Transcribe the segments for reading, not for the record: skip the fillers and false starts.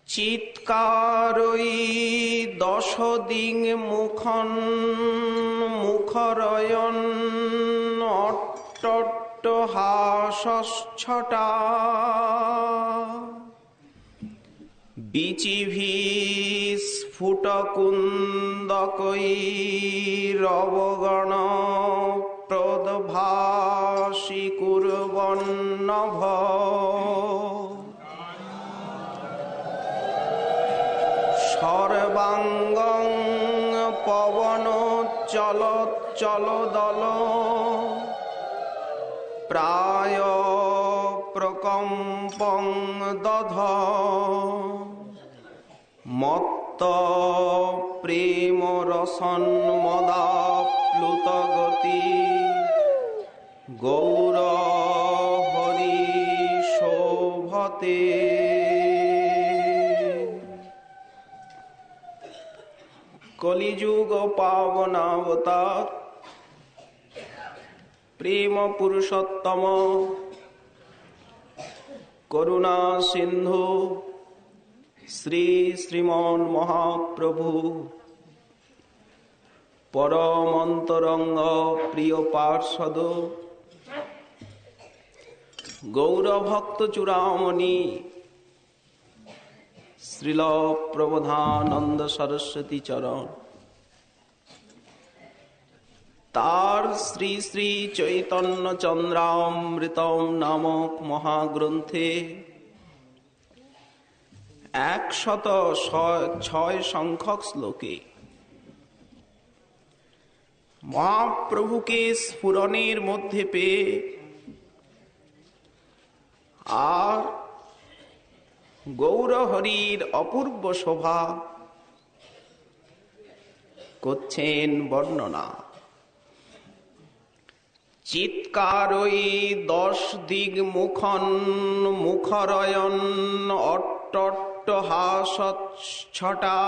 চিৎকারই দশ দিং মুখন মুখরয়ন অট্টট্ট হাসচ্ছটা বিচিভি স্ফুটকুন্দকৈরবগণ প্রদভাসি কুর্বন্নভ সর্বাঙ্গং পবনোচ্চলোচ্চলদল প্রায় প্রকম্পং দধ মত্ত প্রেম রসন্মদাপ্লুত গতি গৌর হরি শোভতে। কলিযুগ পাবনাবতার প্রেম পুরুষোত্তম করুণা সিন্ধু শ্রী শ্রীমন মহাপ্রভু পরম অন্তরঙ্গ প্রিয় পার্ষদ গৌরভক্ত চূড়ামণি শ্রীল প্রবোধানন্দ সরস্বতী চরণ তার শ্রী শ্রী চৈতন্য চন্দ্রামৃতম নামক মহাগ্রন্থে 106 সংখ্যক শ্লোকে মহাপ্রভুকে স্ফুরণের মধ্যে পেয়ে আর গৌরহরির অপূর্ব শোভা করছেন বর্ণনা। চিৎকারই 10 দিগ মুখন মুখরয়ন অট্টট্ট হাসচ্ছটা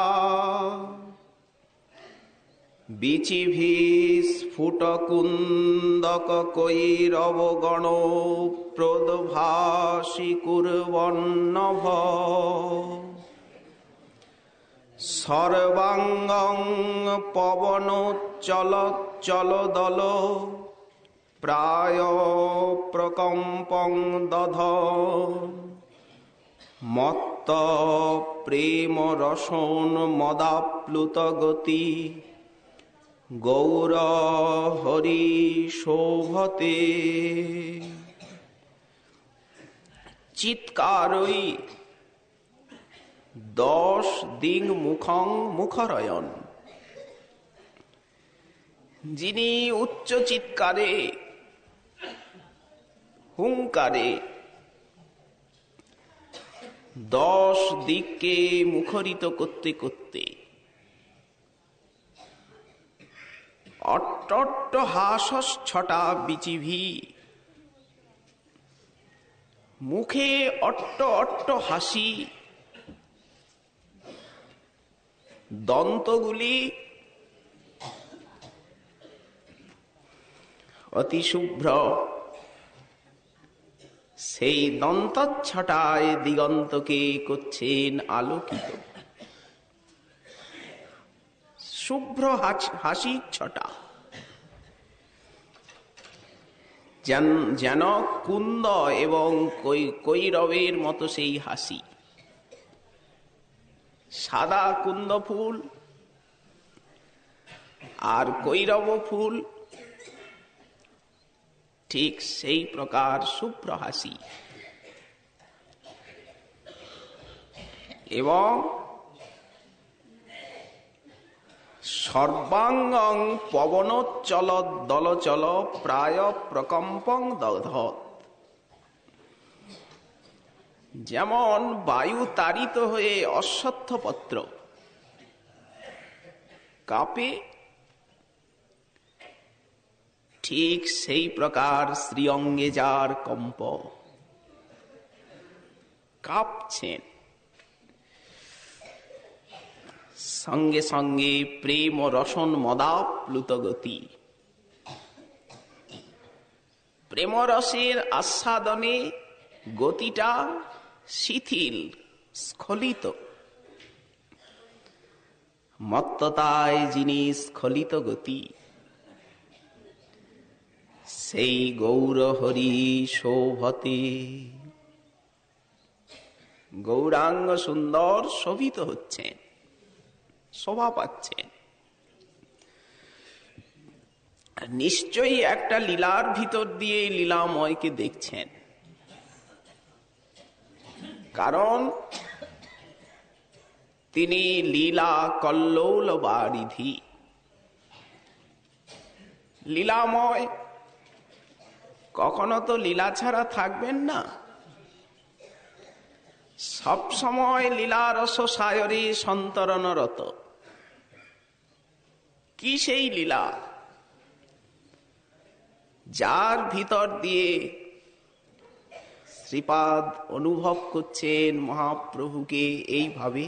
বিচিভি স্ফুটকুন্দক কৈরবগণ প্রদভাসি কুর্বন্নভ সর্বাঙ্গং পবনোচ্চলোচ্চলদল প্রায় প্রকম্পং দধ মত্ত প্রেম রসন মদাপ্লুত গতি গৌর হরি শোভতে। চিৎকারই 10 দিং মুখং মুখরয়ন, যিনি উচ্চ চিৎকারে হুঙ্কারে 10 দিককে মুখরিত করতে করতে অট্টট্ট হাসচ্ছটা বিচিভি, মুখে অট্ট অট্ট হাসি, দন্তগুলি অতি শুভ্র, সেই দন্তচ্ছটায় দিগন্তকে করছেন আলোকিত। শুভ্র হাসি ছটা, যেন কুন্দ এবং কৈরবের মতো সেই হাসি। সাদা কুন্দ ফুল আর কৈরব ফুল ঠিক সেই প্রকার শুভ্র হাসি, এবং সর্বাঙ্গং পবনোচ্চল দলচল প্রায় প্রকম্পং দধৎ, যেমন বায়ু তাড়িত হয়ে অশ্বত্থ পত্র কাঁপে, ঠিক সেই প্রকার শ্রীঅঙ্গে যার কম্প, কাঁপছেন। সঙ্গে সঙ্গে প্রেম রসন মদাপ্লুত গতি, প্রেমরসের আস্বাদনে গতিটা শিথিল স্খলিত মত্ততায় যিনি স্খলিত গতি, সেই গৌর হরি শোভতে। গৌরাঙ্গ সুন্দর শোভিত হচ্ছেন, শোভা পাচ্ছেন। নিশ্চয়ই একটা লীলার ভিতর দিয়ে লীলাময়কে দেখছেন, কারণ তিনি লীলা কল্লোল বারিধি। লীলাময় কখনো তো লীলা ছাড়া থাকবেন না, সব সময় লীলারস সায়রে সন্তরণরত। কি সেই লীলা যার ভিতর দিয়ে শ্রীপাদ অনুভব করছেন মহাপ্রভুকে এইভাবে?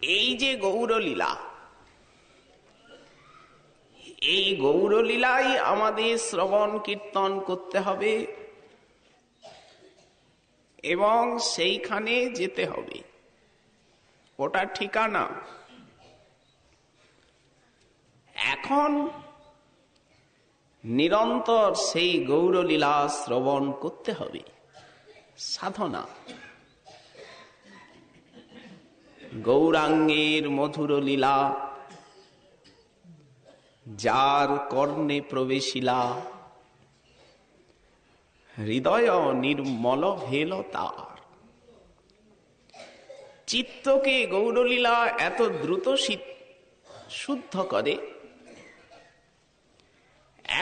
এই যে গৌরলীলা, এই গৌরলীলাই আমাদের শ্রবণ কীর্তন করতে হবে এবং সেইখানে যেতে হবে, ওটা ঠিকানা। এখন নিরন্তর সেই গৌরলীলা শ্রবণ করতে হবে, সাধনা। গৌরাঙ্গের মধুর লীলা যার কর্ণে প্রবেশিলা, হৃদয় নির্মল ভেল তার। চিত্তকে গৌরলীলা এত দ্রুত শুদ্ধ করে,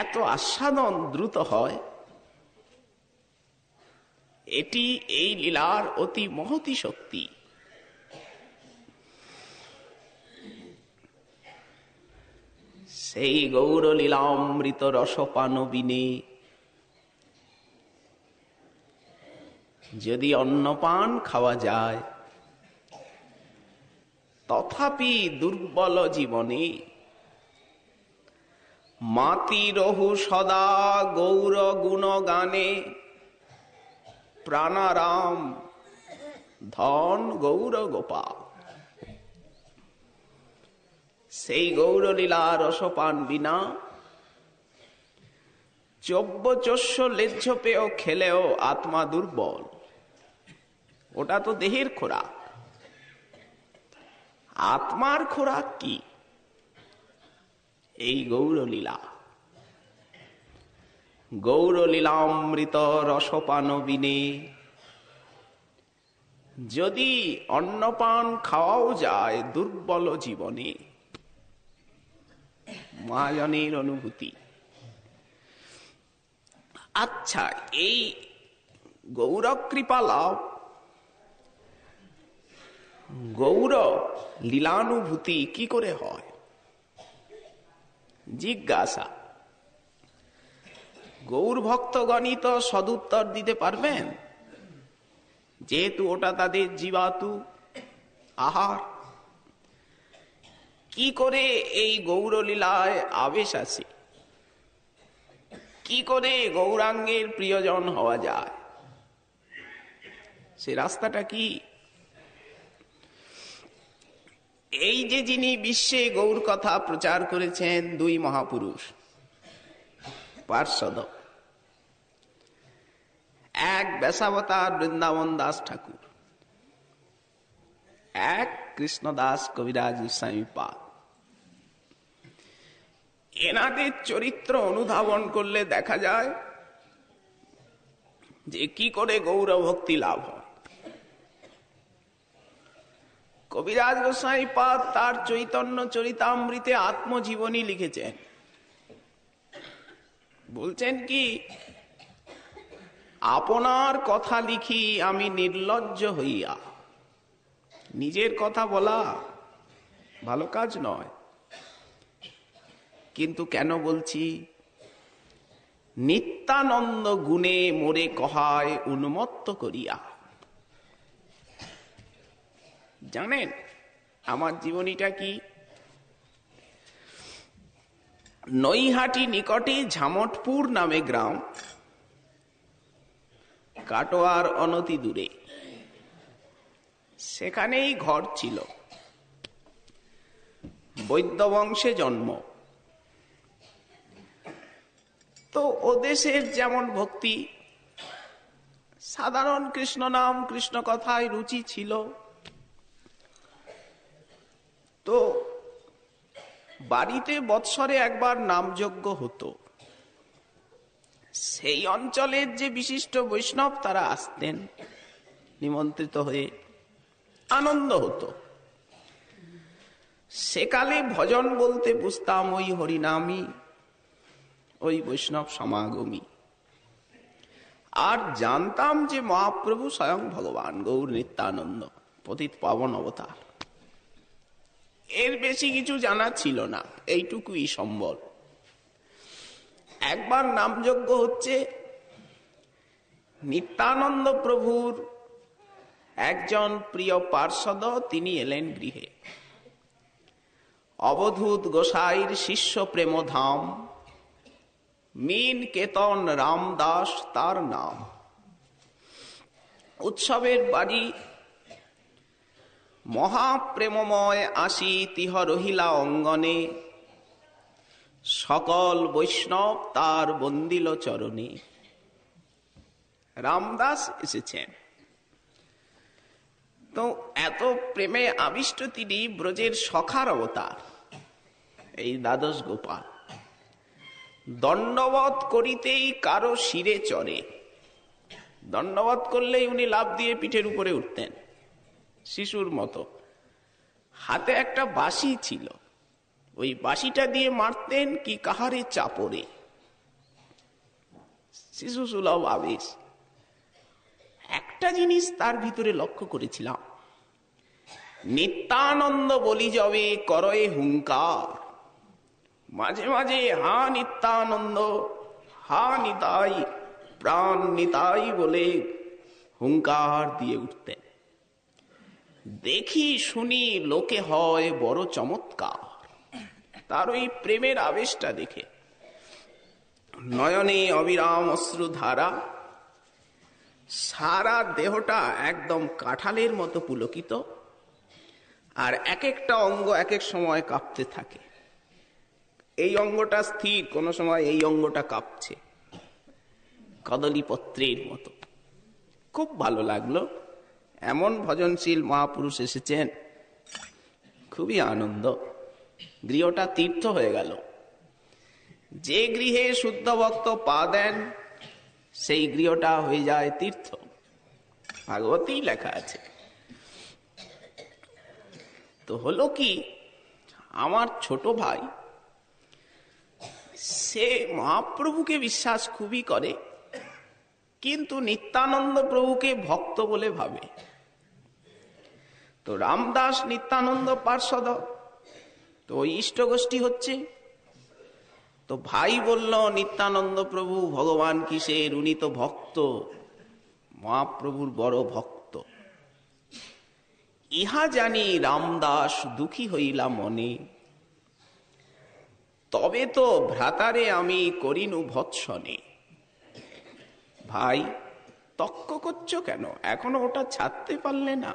এত আস্বাদন দ্রুত হয়, এটি এই লীলার অতি মহতি শক্তি। সেই গৌরলীলামৃত রসপান বিনে যদি অন্নপান খাওয়া যায়, তথাপি দুর্বল জীবনে মাতি রহু সদা গৌর গুণ গানে, প্রাণারাম ধন গৌর গোপাল। সেই গৌরলীলা রসপান বিনা চব্যচস্য লেজ্জ পেয়েও খেলেও আত্মা দুর্বল। ওটা তো দেহের খোরাক, আত্মার খোরাক কি? এই গৌরলীলা। গৌরলীলামৃত রসপান বিনে যদি অন্নপান খাওয়াও যায় দুর্বল জীবনে, মহাজনের অনুভূতি। আচ্ছা, এই গৌর কৃপা লাভ, গৌর লীলানুভূতি কি করে হয়? জিজ্ঞাসা। গৌর ভক্তগণই তো সদুত্তর দিতে পারবেন, যেহেতু ওটা তাদের জীবাতু আহার। কি করে এই গৌরলীলায় আবেশ আসে, কি করে গৌরাঙ্গের প্রিয়জন হওয়া যায়, সে রাস্তাটা কি? এই যে যিনি বিশ্বে গৌর কথা প্রচার করেছেন, দুই মহাপুরুষ পার্ষদ, এক ব্যাসাবতার বৃন্দাবন দাস ঠাকুর, এক কৃষ্ণদাস কবিরাজ গোস্বামী পাদ। এনাদের চরিত্র অনুধাবন করলে দেখা যায় যে কি করে গৌর ভক্তি লাভ হয়। কবিরাজ গোস্বামী পাদ তার চৈতন্য চরিতামৃতে আত্মজীবনী লিখেছেন। বলছেন কি, আপনার কথা লিখি আমি নির্লজ্জ হইয়া। নিজের কথা বলা ভালো কাজ নয়, কিন্তু কেন বলছি? নিত্যানন্দ গুণে মোরে কহায় উন্মত্ত করিয়া। জানেন আমার জীবনীটা কি? নৈহাটি নিকটে ঝামটপুর নামে গ্রাম, কাটোয়ার অনতি দূরে। সেখানেই ঘর ছিল। বৈদ্য বংশে জন্ম। তো ও দেশের যেমন ভক্তি, সাধারণ কৃষ্ণ নাম কৃষ্ণ কথায় রুচি ছিল। তো বাড়িতে বৎসরে একবার নামযজ্ঞ হতো। সেই অঞ্চলের যে বিশিষ্ট বৈষ্ণব তারা আসতেন নিমন্ত্রিত হয়ে, আনন্দ হতো। সেকালে ভজন বলতে বুঝতাম ওই হরিনামই, ওই বৈষ্ণব সমাগমী। আর জানতাম যে মহাপ্রভু স্বয়ং ভগবান গৌর নিত্যানন্দ, পতিত পাবন অবতার। এর বেশি কিছু জানা ছিল না, এইটুকুই সম্বল। একবার নামযজ্ঞ হচ্ছে, নিত্যানন্দ প্রভুর একজন প্রিয় পার্ষদ তিনি এলেন গৃহে। অবধূত গোসাইর শিষ্য প্রেমধাম, মিন কেতন রামদাস তার নাম। উৎসবের বাড়ি, মহাপ্রেমময় আসি তিহ রহিলা অঙ্গনে, সকল বৈষ্ণব তার বন্দিল চরণে। রামদাস এসেছেন। তো এত প্রেমে আবিষ্ট তিনি, ব্রজের সখার অবতার, এই দ্বাদশ গোপাল। দণ্ডবত করিতেই কারো শিরে চড়ে। দণ্ডবত করলেই উনি লাফ দিয়ে পিঠের উপরে উঠতেন শিশুর মতো। হাতে একটা বাঁশি ছিল, ওই বাঁশিটা দিয়ে মারতেন কি কাহারে চাপড়ে। শিশু সুলভ আবেশ। একটা জিনিস তার ভিতরে লক্ষ্য করেছিলাম, নিত্যানন্দ বলি যবে করয়ে হুঙ্কার। মাঝে মাঝে হা নিত্যানন্দ, হা নিতাই, প্রাণ নিতাই বলে হুঙ্কার দিয়ে উঠতেন। দেখি শুনি লোকে হয় বড় চমৎকার। তার ওই প্রেমের আবেশটা দেখে নয়নে অবিরাম অশ্রুধারা, সারা দেহটা একদম কাঁঠালের মতো পুলকিত, আর এক একটা অঙ্গ এক এক সময় কাঁপতে থাকে। এই অঙ্গটা স্থির, কোন সময় এই অঙ্গটা কাঁপছে, কদলীপত্রের মতো। খুব ভালো লাগলো, এমন ভজনশীল মহাপুরুষ এসেছেন, খুবই আনন্দ। গৃহটা তীর্থ হয়ে গেল। যে গৃহে শুদ্ধ ভক্ত পা দেন সেই গৃহটা হয়ে যায় তীর্থ, ভাগবতেই লেখা আছে। তো হলো কি, আমার ছোট ভাই সে মহাপ্রভুকে বিশ্বাস খুবই করে, কিন্তু নিত্যানন্দ প্রভুকে ভক্ত বলে ভাবে। তো রামদাস নিত্যানন্দ পার্ষদ, তো ইষ্ট গোষ্ঠী হচ্ছে। তো ভাই বলল নিত্যানন্দ প্রভু ভগবান কিসের, উনি তো ভক্ত, মহাপ্রভুর বড় ভক্ত। ইহা জানি রামদাস দুঃখী হইলা মনে, তবে তো ভ্রাতারে আমি করিনু ভৎসনে। ভাই তক্ক করছো কেন, এখনো ওটা ছাড়তে পারলে না?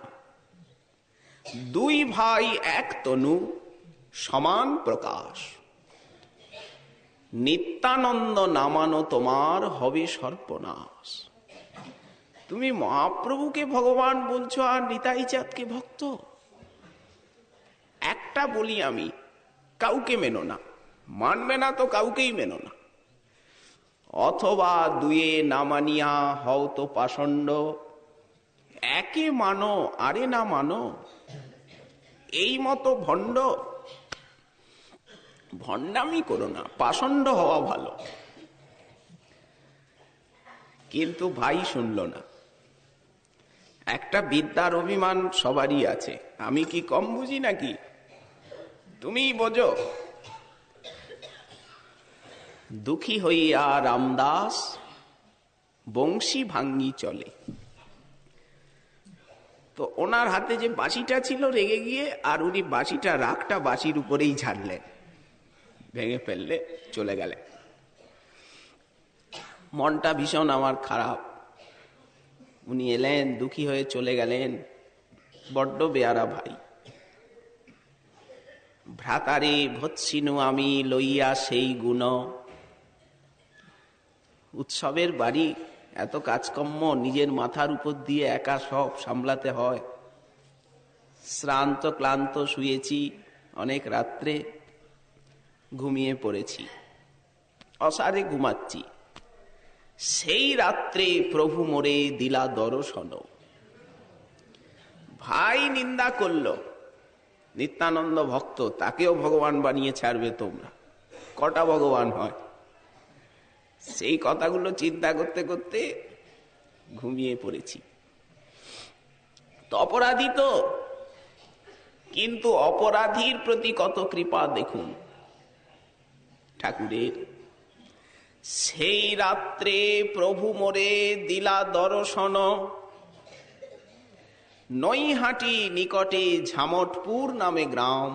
দুই ভাই এক তনু, সমান প্রকাশ। নিত্যানন্দ নামানো তোমার হবে সর্বনাশ। তুমি মহাপ্রভুকে ভগবান বলছো আর নিতাই চাঁদকে ভক্ত। একটা বলি আমি, কাউকে মেনো না, মানবে না তো কাউকেই মেনো না। অথবা দুয়ে না মানিয়া হও তো পাষণ্ড, একে মানো আরে না মানো, এই মতো ভণ্ড। ভণ্ডামি করো না, পাষণ্ড হওয়া ভালো। কিন্তু ভাই শুনল না। একটা বিদ্যার অভিমান সবারই আছে, আমি কি কম বুঝি নাকি? তুমিই বোঝো। দুঃখী হইয়া রামদাস বংশী ভাঙ্গি চলে। তো ওনার হাতে যে বাঁশিটা ছিল রেগে গিয়ে, আর উনি বাঁশিটা রাগটা বাঁশির উপরেই ঝাড়লেন, ভেঙে ফেললে চলে গেলেন। মনটা ভীষণ আমার খারাপ। উনি এলেন, দুঃখী হয়ে চলে গেলেন। বড্ড বেয়ারা ভাই। ভ্রাতারে ভৎসিনু আমি লইয়া সেই গুণ। উৎসবের বাড়ি, এত কাজকর্ম নিজের মাথার উপর দিয়ে একা সব সামলাতে হয়। শ্রান্ত ক্লান্ত শুয়েছি, অনেক রাত্রে ঘুমিয়ে পড়েছি, অসারে ঘুমাচ্ছি। সেই রাত্রে প্রভু মোরে দিলা দর্শন। ভাই নিন্দা করল, নিত্যানন্দ ভক্ত, তাকেও ভগবান বানিয়ে ছাড়বে তোমরা, কটা ভগবান হয়? সেই কথাগুলো চিন্তা করতে করতে ঘুমিয়ে পড়েছি। তো অপরাধী তো, কিন্তু অপরাধীর প্রতি কত কৃপা দেখুন ঠাকুরের। সেই রাত্রে প্রভু মোরে দিলা দর্শন। নৈহাটি নিকটে ঝামটপুর নামে গ্রাম,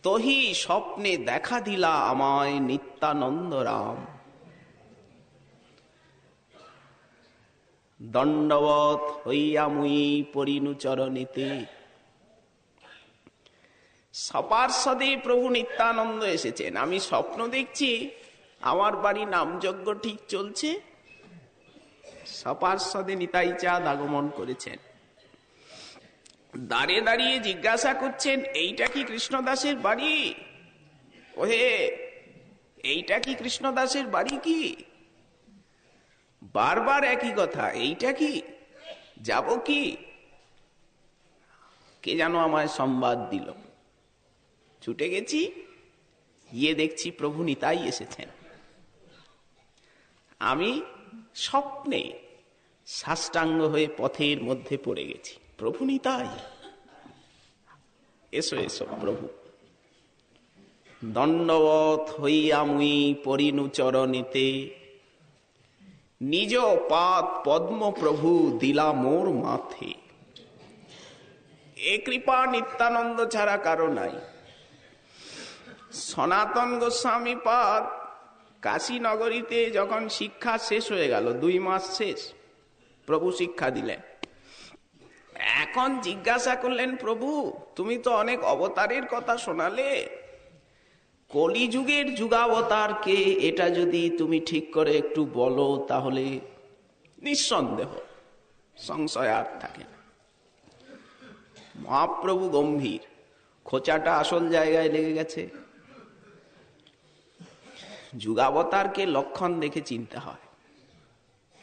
তহি স্বপ্নে দেখা দিলা আমায় নিত্যানন্দ রাম। দণ্ডবত হইয়া মুই পরিনু চরণেতে। সপার্ষদে প্রভু নিত্যানন্দ এসেছেন। আমি স্বপ্ন দেখছি আমার বাড়ি নামযজ্ঞ ঠিক চলছে, সপার্ষদে নিতাই চাঁদ আগমন করেছেন। দাঁড়িয়ে দাঁড়িয়ে জিজ্ঞাসা করছেন, এইটা কি কৃষ্ণদাসের বাড়ি? ওহে, এইটা কি কৃষ্ণদাসের বাড়ি কি? বারবার একই কথা, এইটা কি, যাব কি? কে যেন আমায় সংবাদ দিল। ছুটে গেছি, গিয়ে দেখছি প্রভু নিতাই এসেছেন। আমি স্বপ্নে সাষ্টাঙ্গ হয়ে পথের মধ্যে পড়ে গেছি। প্রভু নিতাই, এসো এসো প্রভু। দণ্ডবত হইয়া মুই পরিনু চরণেতে। নিজ পাদ পদ্ম প্রভু দিলা মোর মাথে। এ কৃপা নিত্যানন্দ ছাড়া কারো নাই। সনাতন গোস্বামী পাদ কাশী নগরীতে যখন শিক্ষা শেষ হয়ে গেল, 2 মাস শেষ, প্রভু শিক্ষা দিলেন। এখন জিজ্ঞাসা করলেন, প্রভু তুমি তো অনেক অবতারের কথা শোনালে, কলিযুগের যুগাবতার কে, এটা যদি তুমি ঠিক করে একটু বলো তাহলে নিঃসন্দেহ সংশয় আর থাকে না। মহাপ্রভু গম্ভীর, খোঁচাটা আসল জায়গায় লেগে গেছে। যুগাবতারকে লক্ষণ দেখে চিনতে হয়।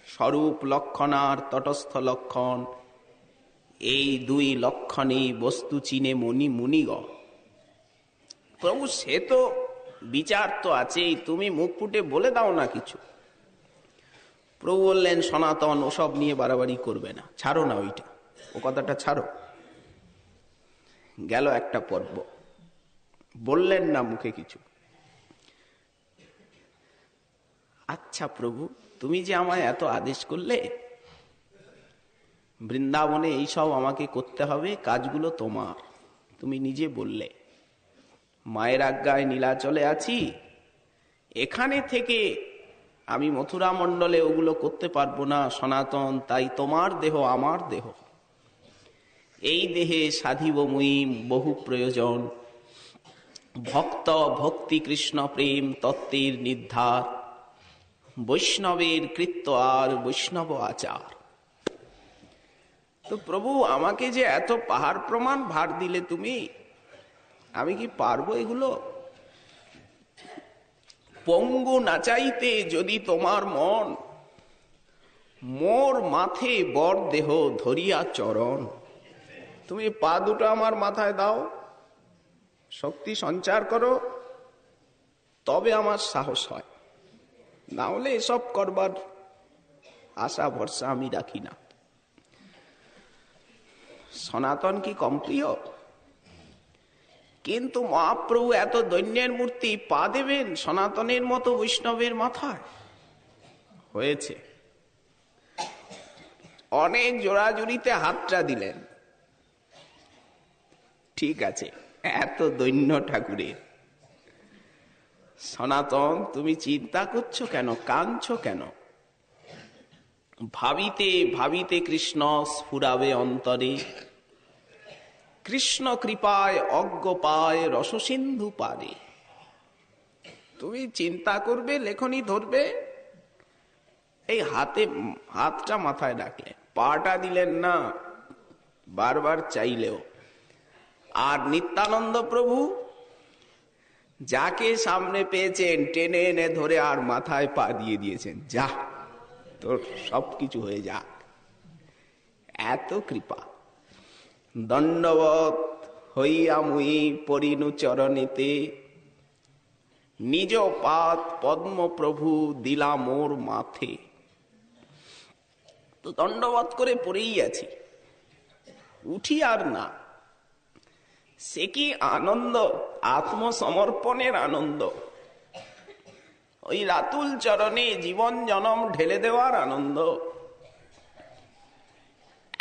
স্বরূপ লক্ষণ আর তটস্থ লক্ষণ, এই 2 লক্ষণে বস্তু চিনে মুনিগণ। প্রভু সে তো বিচার তো আছেই, তুমি মুখ ফুটে বলে দাও না কিছু। প্রভু বললেন, সনাতন ওসব নিয়ে বাড়াবাড়ি করবে না, ছাড়ো না ওইটা, ও কথাটা ছাড়ো। গেল একটা পর্ব, বললেন না মুখে কিছু। আচ্ছা প্রভু, তুমি যে আমায় এত আদেশ করলে, বৃন্দাবনে এইসব আমাকে করতে হবে, কাজগুলো তোমার, তুমি নিজে বললে। মায়ের আজ্ঞায় নীলাচলে আছি, এখানে থেকে আমি মথুরা মণ্ডলে ওগুলো করতে পারবো না সনাতন, তাই তোমার দেহ আমার দেহ, এই দেহে সাধিব মুই বহু প্রয়োজন। ভক্ত ভক্তি কৃষ্ণ প্রেম তত্ত্বের নির্ধার, বৈষ্ণবের কৃত্য আর বৈষ্ণব আচার। তো প্রভু আমাকে যে এত পাহাড় প্রমাণ ভার দিলে তুমি, আমি কি পারবো এগুলো? পঙ্গু নাচাইতে যদি তোমার মন, মোর মাথে বর দেহ ধরিয়া চরণ। তুমি পা দুটো আমার মাথায় দাও, শক্তি সঞ্চার করো, তবে আমার সাহস হয়, না হলে এসব করবার আশা ভরসা আমি রাখি না। সনাতন কি কম প্রিয়? কিন্তু মহাপ্রভু এত দৈন্যের মূর্তি, পা দেবেন সনাতনের মতো বৈষ্ণবের মাথায়? হয়েছে। অনেক জোড়াজুড়িতে হাতটা দিলেন, ঠিক আছে, এত দৈন্য ঠাকুরের। সনাতন তুমি চিন্তা করছো কেন, কাঁদছো কেন? ভাবিতে ভাবিতে কৃষ্ণ স্ফুরাবে অন্তরে, কৃষ্ণ কৃপায় অজ্ঞ পায় রসসিন্ধু পারে। তুমি চিন্তা করবে, লেখনী ধরবে, এই হাতটা মাথায় রাখলেন, পাটা দিলেন না বারবার চাইলেও। আর নিত্যানন্দ প্রভু যাকে সামনে পেয়েছেন টেনে এনে ধরে আর মাথায় পা দিয়ে দিয়েছেন, যা তোর সবকিছু হয়ে যাক। এত কৃপা। দণ্ডবত হইয়া মুই পরিণু চরণেতে, নিজ পাত পদ্ম প্রভু দিলা মোর মাথে। তো দণ্ডবত করে পড়েই আছি, উঠি আর না। সে কি আনন্দ, আত্মসমর্পণের আনন্দ, ওই রাতুল চরণে জীবন জনম ঢেলে দেওয়ার আনন্দ।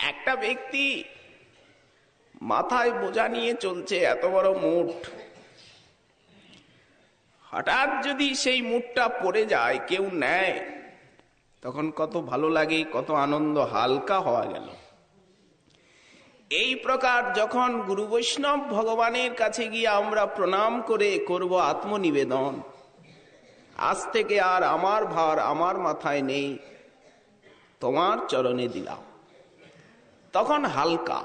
একটা ব্যক্তি মাথায় বোঝা নিয়ে চলছে, এত বড় মুঠ, হঠাৎ যদি সেই মুঠটা পড়ে যায়, কেউ নেয়, তখন কত ভালো লাগে, কত আনন্দ, হালকা হওয়া গেল। এই প্রকার যখন গুরু বৈষ্ণব ভগবানের কাছে গিয়ে আমরা প্রণাম করে করব আত্মনিবেদন, আজ থেকে আর আমার ভার আমার মাথায় নেই, তোমার চরণে দিলাম, তখন হালকা।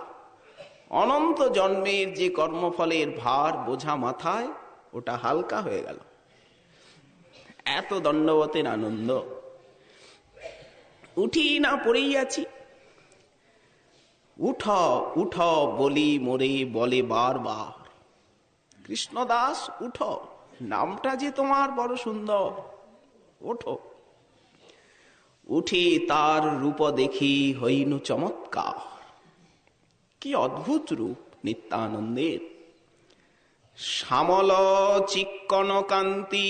অনন্ত জন্মের যে কর্মফলের ভার বোঝা মাথায়, ওটা হালকা হয়ে গেল। এত দণ্ডবতের আনন্দ। উঠি না, পড়েই আছি। উঠ উঠ বলি মোরে বলে বারবার, কৃষ্ণদাস উঠ, নামটা যে তোমার বড় সুন্দর, ওঠো। উঠি তার রূপ দেখি হইনু চমৎকার। কি অদ্ভুত রূপ নিত্যানন্দের। শ্যামল চিক্কণ কান্তি,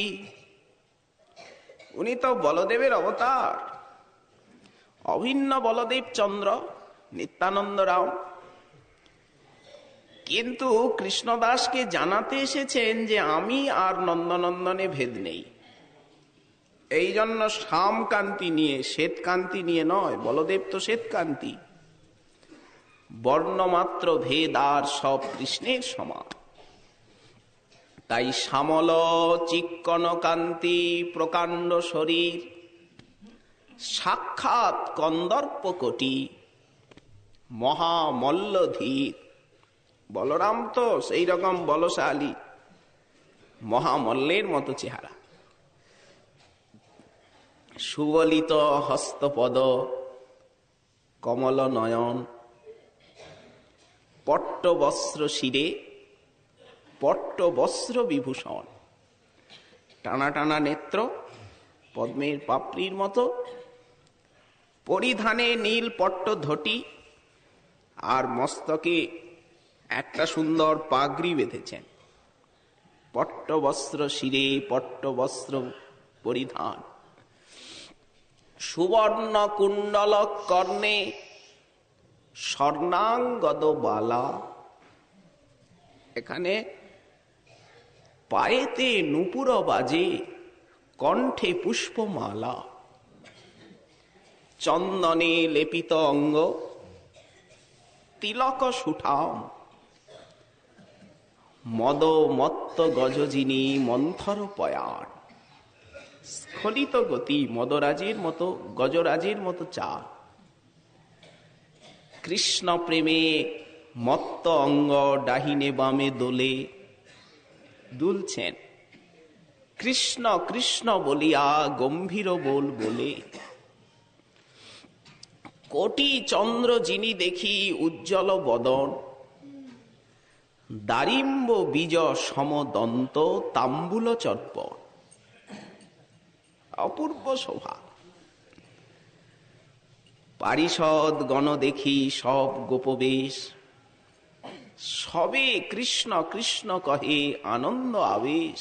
উনি তো বলদেবের অবতার, অভিন্ন বলদেব চন্দ্র নিত্যানন্দ রাম। কিন্তু কৃষ্ণদাসকে জানাতে এসেছেন যে আমি আর নন্দনন্দনে ভেদ নেই। এই জন্য শ্যাম কান্তি নিয়ে, শ্বেত কান্তি নিয়ে নয়। বলদেব তো শ্বেত কান্তি, বর্ণমাত্র ভেদ আর সব কৃষ্ণের সমান। তাই শ্যামল চিক্কণ কান্তি প্রকাণ্ড শরীর, সাক্ষাৎ কন্দর্প কোটি, মহামল্লধীর। বলরাম তো সেই রকম বলশালী, মহামল্লের মতো চেহারা। সুবলিত হস্তপদ, কমল নয়ন, পট্ট বস্ত্র শিরে, পট্ট বস্ত্র বিভূষণ, টানা টানা নেত্র, পদ্মের পাপড়ির মতো, পরিধানে নীল পট্ট ধটি, আর মস্তকে একটা সুন্দর পাগড়ি বেঁধেছেন। পট্ট বস্ত্র শিরে, পট্ট বস্ত্র পরিধান, সুবর্ণ কুণ্ডল কর্ণে, স্বর্ণাঙ্গদ বালা। এখানে পায়েতে নূপুর বাজে, কণ্ঠে পুষ্পমালা, চন্দনে লেপিত অঙ্গ, তিলক সুঠাম, মদ মত্ত গজজিনী মন্থর পয়ার, স্খলিত গতি, মদরাজের মতো, গজরাজের মতো চাল। কৃষ্ণ প্রেমে মত্ত অঙ্গ, ডাহিনে বামে দোলে, দুলছেন। কৃষ্ণ কৃষ্ণ বলিয়া গম্ভীর বল বলে। কোটি চন্দ্র যিনি দেখি উজ্জ্বল বদন, দারিম্ব বীজ সমদন্ত তাম্বুল চর্প। অপূর্ব শোভা। পারিষদ গণ দেখি সব গোপবেশ, সবে কৃষ্ণ কৃষ্ণ কহে আনন্দ আবেশ।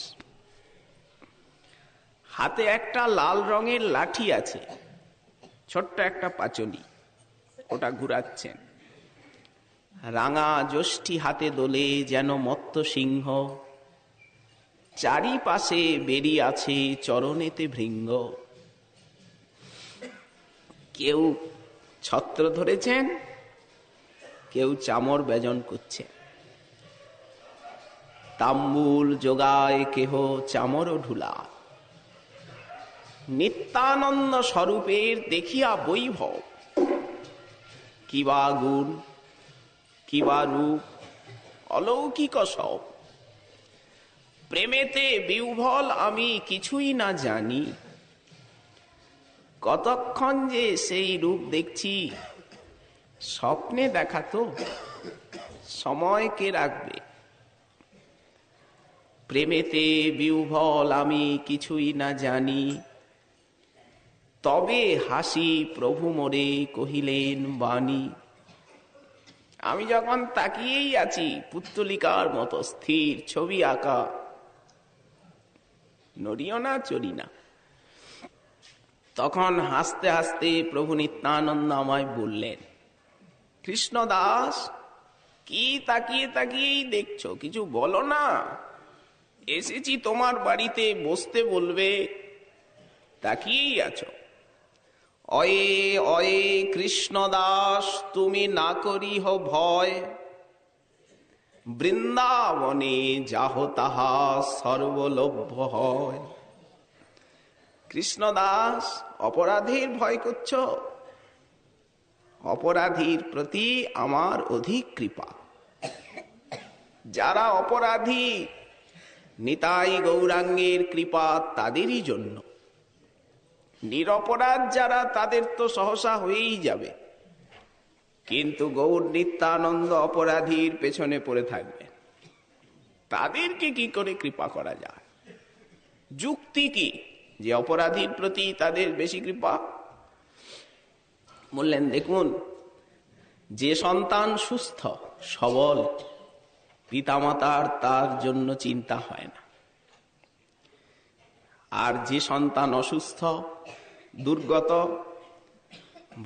হাতে একটা লাল রঙের লাঠি আছে, ছোট্ট একটা পাঁচলি, ওটা ঘুরাচ্ছেন। রাঙা যষ্টি হাতে দোলে যেন মত্ত সিংহ, চারিপাশে বেরিয়ে আছে চরণেতে ভৃঙ্গ। কেউ ছত্র ধরেছেন, কেউ চামর বেজন করছে। তাম্বুল যোগায় কেহ চামর ঢুলা, নিত্যানন্দ স্বরূপের দেখিয়া বৈভব, কিবা গুণ কিবা রূপ অলৌকিক সব। প্রেমেতে বিহ্বল আমি কিছুই না জানি, কতক্ষণ যে সেই রূপ দেখছি, স্বপ্নে দেখা তো সময় কে রাখবে। প্রেমেতে বিহ্বল আমি কিছুই না জানি, তবে হাসি প্রভু মোরে কহিলেন বাণী। আমি যখন তাকিয়েই আছি পুত্তলিকার মতো স্থির, ছবি আঁকা, নড়িও না চড়ি না, তখন হাসতে হাসতে প্রভু নিত্যানন্দ আমায় বললেন, কৃষ্ণ দাস, কি তাকিয়ে তাকিয়েই দেখছো, কিছু বলো না। এসেছি তোমার বাড়িতে, বসতে বলবে, তাকিয়েই আছো। অয়ে অয়ে কৃষ্ণ দাস, তুমি না করিহ ভয়, বৃন্দাবনে যাহ তাহা সর্বলভ্য হয়। কৃষ্ণ দাস, অপরাধীর ভয় করছ? অপরাধীর প্রতি আমার অধিক কৃপা। যারা অপরাধী, নিতাই গৌরাঙ্গের কৃপা তাদেরই জন্য। নিরপরাধ যারা, তাদের তো সহসা হয়েই যাবে, কিন্তু গৌর নিত্যানন্দ অপরাধীর পেছনে পড়ে থাকবে, তাদেরকে কি করে কৃপা করা যায়? যুক্তি কি যে অপরাধীর প্রতি তাদের বেশি কৃপা? বললেন, দেখুন, যে সন্তান সুস্থ সবল, পিতামাতার তার জন্য চিন্তা হয় না। আর যে সন্তান অসুস্থ দুর্গত,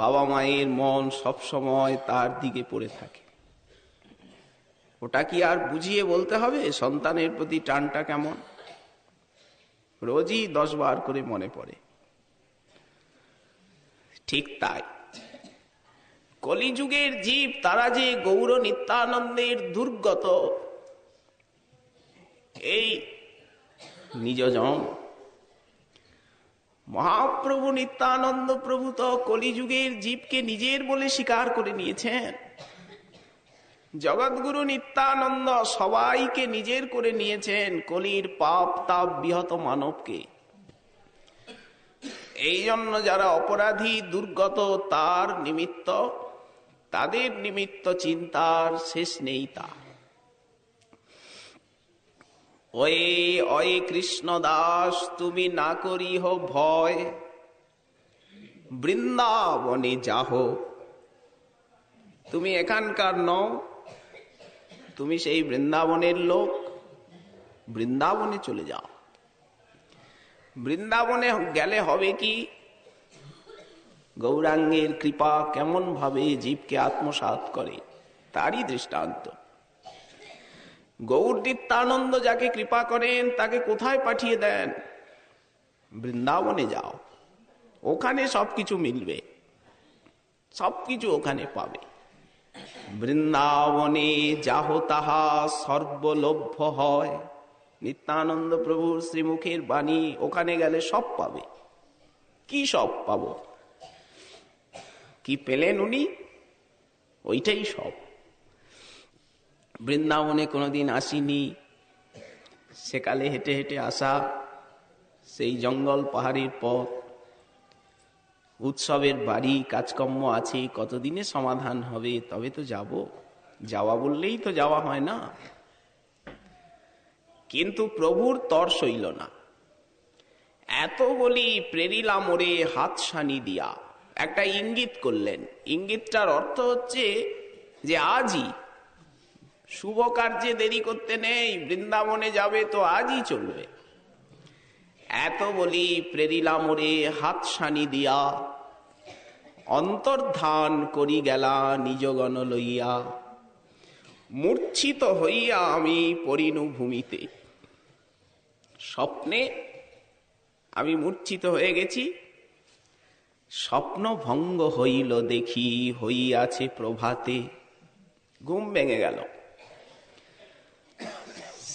বাবা মায়ের মন সবসময় তার দিকে পড়ে থাকে। ওটা কি আর বুঝিয়ে বলতে হবে সন্তানের প্রতি টানটা কেমন? রোজই 10 বার করে মনে পড়ে। ঠিক তাই কলিযুগের জীব, তারা যে গৌর নিত্যানন্দের দুর্গত, এই নিজজন মহাপ্রভু নিত্যানন্দ প্রভু তো কলিযুগের জীবকে নিজের বলে স্বীকার করে নিয়েছেন। জগৎগুরু নিত্যানন্দ সবাইকে নিজের করে নিয়েছেন, কলির পাপ তাপ বিহত মানবকে। এই জন্য যারা অপরাধী দুর্গত, তার নিমিত্ত, তাদের নিমিত্ত চিন্তার শেষ নেই তার। ওয়ে অয়ে কৃষ্ণ দাস, তুমি না করিহ ভয়, বৃন্দাবনে যাহ। তুমি এখানকার নও, তুমি সেই বৃন্দাবনের লোক, বৃন্দাবনে চলে যাও। বৃন্দাবনে গেলে হবে কি? গৌরাঙ্গের কৃপা কেমন ভাবে জীবকে আত্মসাৎ করে তারই দৃষ্টান্ত। গৌর নিত্যানন্দ যাকে কৃপা করেন তাকে কোথায় পাঠিয়ে দেন? বৃন্দাবনে যাও, ওখানে সবকিছু মিলবে, সবকিছু ওখানে পাবে। বৃন্দাবনে যাহ তাহা সর্বলভ্য হয়। নিত্যানন্দ প্রভুর শ্রীমুখের বাণী, ওখানে গেলে সব পাবে। কি সব পাবো? কি পেলেন উনি? ওইটাই সব। বৃন্দাবনে কোনোদিন আসিনি, সেকালে হেঁটে হেঁটে আসা, সেই জঙ্গল পাহাড়ের পথ, উৎসবের বাড়ি, কাজকর্ম আছে, কতদিনে সমাধান হবে, তবে তো যাব। যাওয়া বললেই তো যাওয়া হয় না। কিন্তু প্রভুর তর সইল না। এত বলি প্রেরিলাম ওরে হাতছানি দিয়া, একটা ইঙ্গিত করলেন। ইঙ্গিতটার অর্থ হচ্ছে যে আজই শুভ কার্যে দেরি করতে নেই, বৃন্দাবনে যাবে তো আজই চলবে। এত বলি প্রেরিলাম ওরে হাতছানি দিয়া, অন্তর্ধান করি গেলা নিজগণ লইয়া, মূর্ছিত হইয়া আমি পরিণু ভূমিতে। স্বপ্নে আমি মূর্ছিত হয়ে গেছি, স্বপ্ন ভঙ্গ হইল দেখি, হইয়াছে প্রভাতে। ঘুম ভেঙে গেল।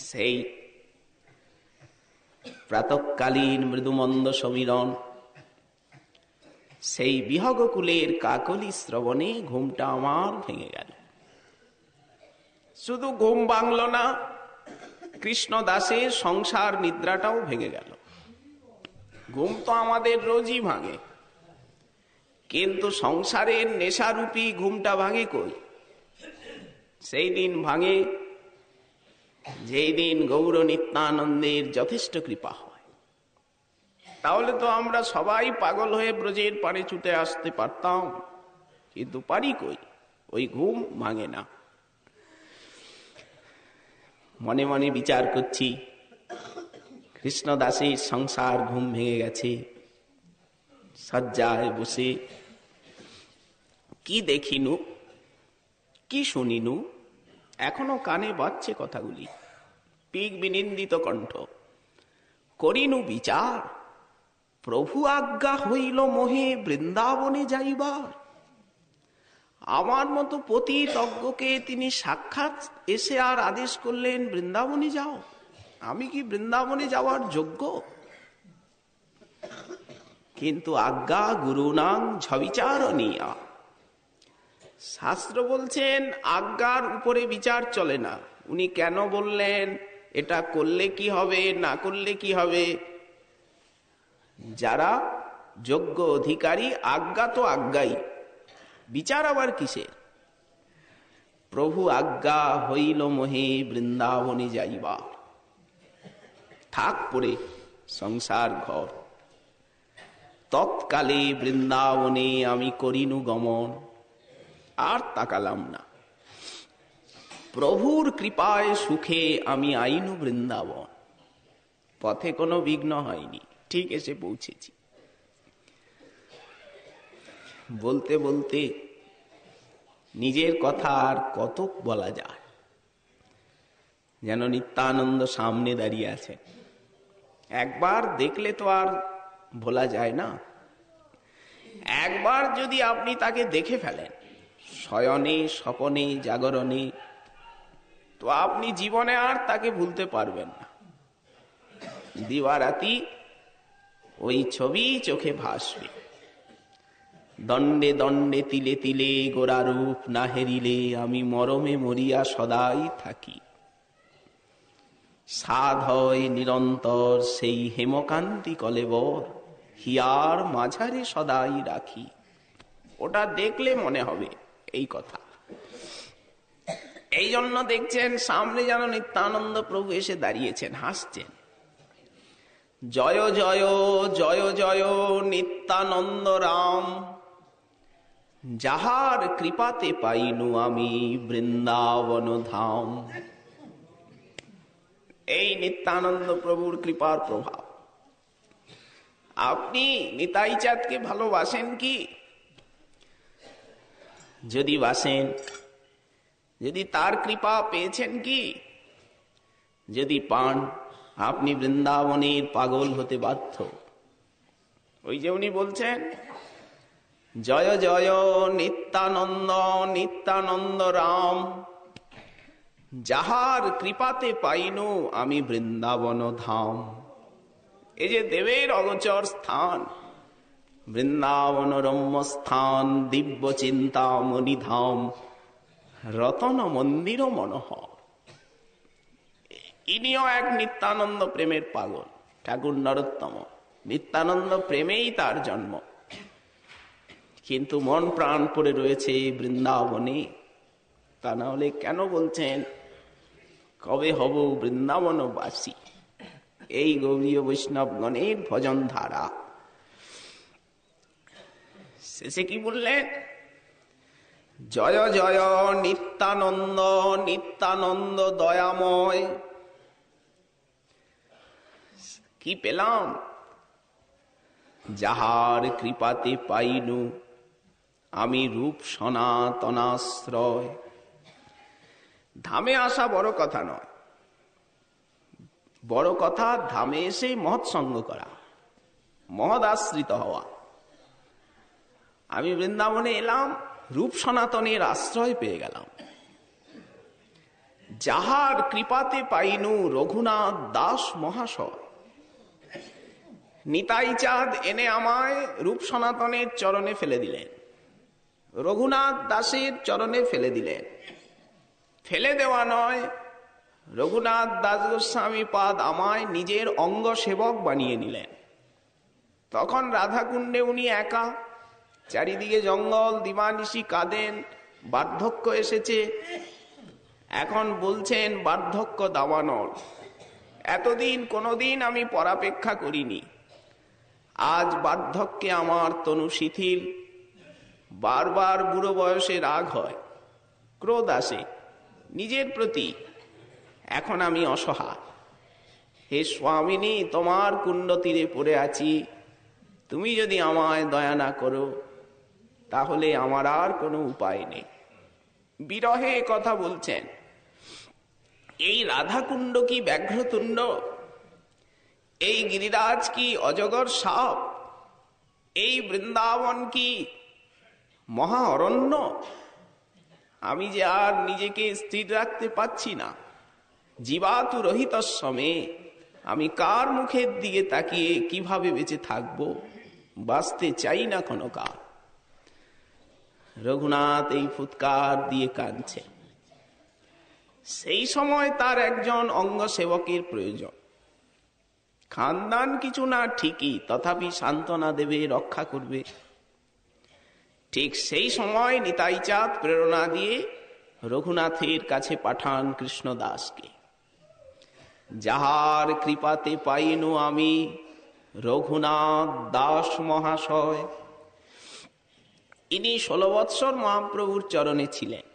সেই প্রাতঃকালীন মৃদুমন্দ সমীরণ, সেই বিহগকুলের কাকলি শ্রবণে ঘুমটা আমার ভেঙে গেল। শুধু ঘুম ভাঙল না, কৃষ্ণ দাসের সংসার নিদ্রাটাও ভেঙে গেল। ঘুম তো আমাদের রোজই ভাঙে, কিন্তু সংসারের নেশারূপী ঘুমটা ভাঙে কই? সেই দিন ভাঙে যেই দিন গৌর নিত্যানন্দের যথেষ্ট কৃপা হয়। তাহলে তো আমরা সবাই পাগল হয়ে ব্রজের পাড়ে ছুটে আসতে পারতাম, কিন্তু পারি কই? ওই ঘুম ভাঙে না। মনে মনে বিচার করছি, কৃষ্ণদাসের সংসার ঘুম ভেঙে গেছে। শয্যায় বসে কি দেখিনু, কি শুনিনু, এখনো কানে বাজছে কথাগুলি। পিক বিনিন্দিত কণ্ঠ, করিনু বিচার, প্রভু আজ্ঞা হইল মোহে বৃন্দাবনে যাইবার। আমার মতো পতিতজ্ঞকে তিনি সাক্ষাৎ এসে আর আদেশ করলেন, বৃন্দাবনে যাও। আমি কি বৃন্দাবনে যাওয়ার যোগ্য? কিন্তু আজ্ঞা গুরুনাং ঝবিচারণীয়া। শাস্ত্র বলছেন আজ্ঞার উপরে বিচার চলে না। উনি কেন বললেন, এটা করলে কি হবে, না করলে কি হবে? যারা যোগ্য অধিকারী, আজ্ঞা তো আজ্ঞাই, বিচার আবার কিসের? প্রভু আজ্ঞা হইল মোহে বৃন্দাবনে যাইবা। থাক পড়ে সংসার ঘর, তৎকালে বৃন্দাবনে আমি করিনু গমন। আর তাকালাম না। প্রভুর কৃপায় সুখে আমি আইনু বৃন্দাবন। পথে কোনো বিঘ্ন হয়নি, ঠিক এসে পৌঁছেছি। বলতে বলতে নিজের কথা আর কত বলা যায়, যেন নিত্যানন্দ সামনে দাঁড়িয়ে আছে। একবার দেখলে তো আর ভোলা যায় না। একবার যদি আপনি তাকে দেখে ফেলেন, শয়নে স্বপনে জাগরণে, তো আপনি জীবনে আর তাকে ভুলতে পারবেন না। দিবারাতি ওই ছবি চোখে ভাসবে। দণ্ডে দণ্ডে তিলে তিলে গোরারূপ না হেরিলে, আমি মরমে মরিয়া সদাই থাকি। সাধ হয় নিরন্তর সেই হেমকান্তি কলেবর, হিয়ার মাঝারে সদাই রাখি। ওটা দেখলে মনে হবে এই কথা। এই জন্য দেখছেন সামনে যেন নিত্যানন্দ প্রভু এসে দাঁড়িয়েছেন, হাসছেন। জয় জয় জয় জয় নিত্যানন্দ রাম, যাহার কৃপাতে পাইনু আমি বৃন্দাবন ধাম। এই নিত্যানন্দ প্রভুর কৃপার প্রভাব। আপনি নিতাই চাঁদকে ভালোবাসেন কি? যদি বাসেন, যদি তার কৃপা পেয়েছেন কি? যদি পান, আপনি বৃন্দাবনের পাগল হতে বাধ্য। ওই যে উনি বলছেন, জয় জয় নিত্যানন্দ নিত্যানন্দ রাম, যাহার কৃপাতে পাইনু আমি বৃন্দাবন ধাম। এই যে দেবের অগোচর স্থান, বৃন্দাবন রম্য স্থান, দিব্য চিন্তামণি ধাম, রতন মন্দির মনোহর। ইনিও এক নিত্যানন্দ প্রেমের পাগল, ঠাকুর নরোত্তম। নিত্যানন্দ প্রেমেই তার জন্ম, কিন্তু মন প্রাণ পড়ে রয়েছে বৃন্দাবনে। তা না হলে কেন বলছেন কবে হব বৃন্দাবনবাসী? এই গৌরীয় বৈষ্ণবগণের ভজন ধারা। শেষে কি বললেন? জয় জয় নিত্যানন্দ নিত্যানন্দ দয়াময়। কি পেলাম? যাহার কৃপাতে পাইনু আমি রূপ সনাতনাশ্রয়। ধামে আসা বড় কথা নয়, বড় কথা ধামে এসে মহৎ সঙ্গ করা, মহদাশ্রিত হওয়া। আমি বৃন্দাবনে এলাম, রূপ সনাতনের আশ্রয় পেয়ে গেলাম। যাহার কৃপাতে পাইনু রঘুনাথ দাস মহাশয়, নিতাই চাঁদ এনে আমায় রূপ সনাতনের চরণে ফেলে দিলেন, রঘুনাথ দাসের চরণে ফেলে দিলেন। ফেলে দেওয়া নয়, রঘুনাথ দাস গোস্বামী পাদ আমায় নিজের অঙ্গ সেবক বানিয়ে নিলেন। তখন রাধাকুণ্ডে উনি একা, চারিদিকে জঙ্গল, দিবানিশি কাঁদেন, বার্ধক্য এসেছে। এখন বলছেন বার্ধক্য দাবানল। এতদিন কোনোদিন আমি পরাপেক্ষা করিনি, আজ বার্ধক্যে আমার তনু শিথিল, বারবার বুড়ো বয়সে রাগ হয়, ক্রোধ আসে নিজের প্রতি। এখন আমি অসহায়। হে স্বামিনী, তোমার কুণ্ড তীরে পড়ে আছি, তুমি যদি আমায় দয়া না করো তাহলে আমার আর কোনো উপায় নেই। বিরহে কথা বলছেন। এই রাধাকুণ্ড কি ব্যাঘ্রতুণ্ড? এই গিরিরাজ কি অজগর সাপ? এই বৃন্দাবন কি মহা অরণ্য? আমি যে আর নিজেকে স্থির রাখতে পাচ্ছি না। জীবাতু রহিত সমে আমি কার মুখের দিকে তাকিয়ে কিভাবে বেঁচে থাকবো? বাঁচতে চাই না কোনো কাল। রঘুনাথ এই ফুৎকার দিয়ে কাঁদছে। সেই সময় তার একজন অঙ্গ সেবকের প্রয়োজন। খানদান কিছু না ঠিকই, তথাপি সান্ত্বনা দেবে, রক্ষা করবে। ঠিক সেই সময় নিতাই চাঁদ প্রেরণা দিয়ে রঘুনাথের কাছে পাঠান কৃষ্ণদাসকে। যাহার কৃপাতে পাইনু আমি রঘুনাথ দাস মহাশয়। ইনি 16 বৎসর মহাপ্রভুর চরণে ছিলেন,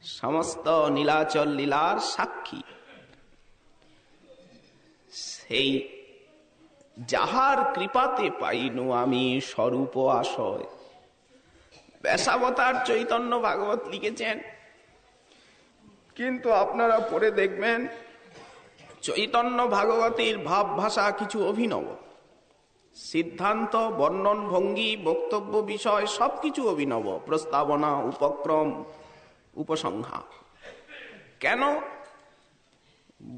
সমস্ত নীলাচল লীলার সাক্ষী। সেই যাহার কৃপাতে পাইনু আমি স্বরূপ আশয়। ব্যাসাবতার চৈতন্য ভাগবত লিখেছেন, কিন্তু আপনারা পড়ে দেখবেন চৈতন্য ভাগবতের ভাব ভাষা কিছু অভিনব। সিদ্ধান্ত, বর্ণন ভঙ্গি, বক্তব্য বিষয় সবকিছু অভিনব। প্রস্তাবনা, উপক্রম, উপসংহার। কেন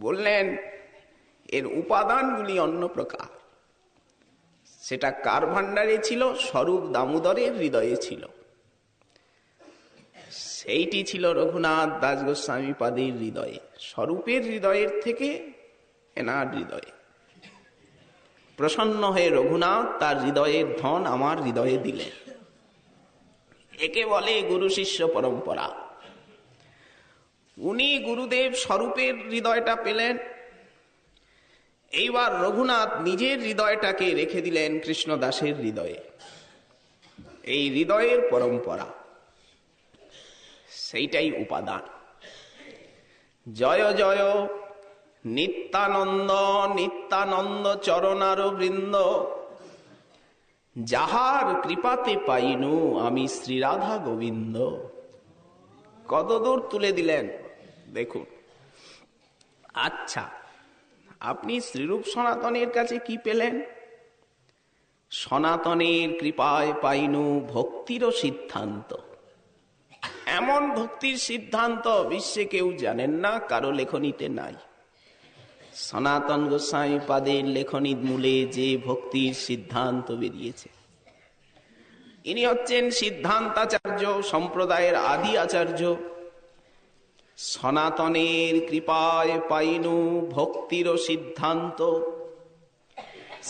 বললেন? এর উপাদানগুলি অন্য প্রকার। সেটা কার ভাণ্ডারে ছিল? স্বরূপ দামোদরের হৃদয়ে ছিল। সেইটি ছিল রঘুনাথ দাস গোস্বামী পাদের হৃদয়ে। স্বরূপের হৃদয়ের থেকে এনার হৃদয়ে। প্রসন্ন হয়ে রঘুনাথ তার হৃদয়ের ধন আমার হৃদয়ে দিলেন। একে বলে গুরু শিষ্য পরম্পরা। উনি গুরুদেব স্বরূপের হৃদয়টা পেলেন, এইবার রঘুনাথ নিজের হৃদয়টাকে রেখে দিলেন কৃষ্ণদাসের হৃদয়ে। এই হৃদয়ের পরম্পরা, সেইটাই উপাদান। জয় জয় নিত্যানন্দ, নিত্যানন্দ চরণার বৃন্দ। যাহার কৃপাতে পাইনু আমি শ্রীরাধা গোবিন্দ। কতদূর তুলে দিলেন দেখুন। আচ্ছা, আপনি শ্রীরূপ সনাতনের কাছে কি পেলেন? সনাতনের কৃপায় পাইনু ভক্তির সিদ্ধান্ত। এমন ভক্তির সিদ্ধান্ত বিশ্বে কেউ জানেন না, কারো লেখনীতে নাই। সনাতন গোস্বামী পাদের লেখনীর মূলে যে ভক্তির সিদ্ধান্ত বেরিয়েছে, ইনি হচ্ছেন সিদ্ধান্তাচার্য, সম্প্রদায়ের আদি আচার্য। সনাতনের কৃপায় পাইনু ভক্তির সিদ্ধান্ত।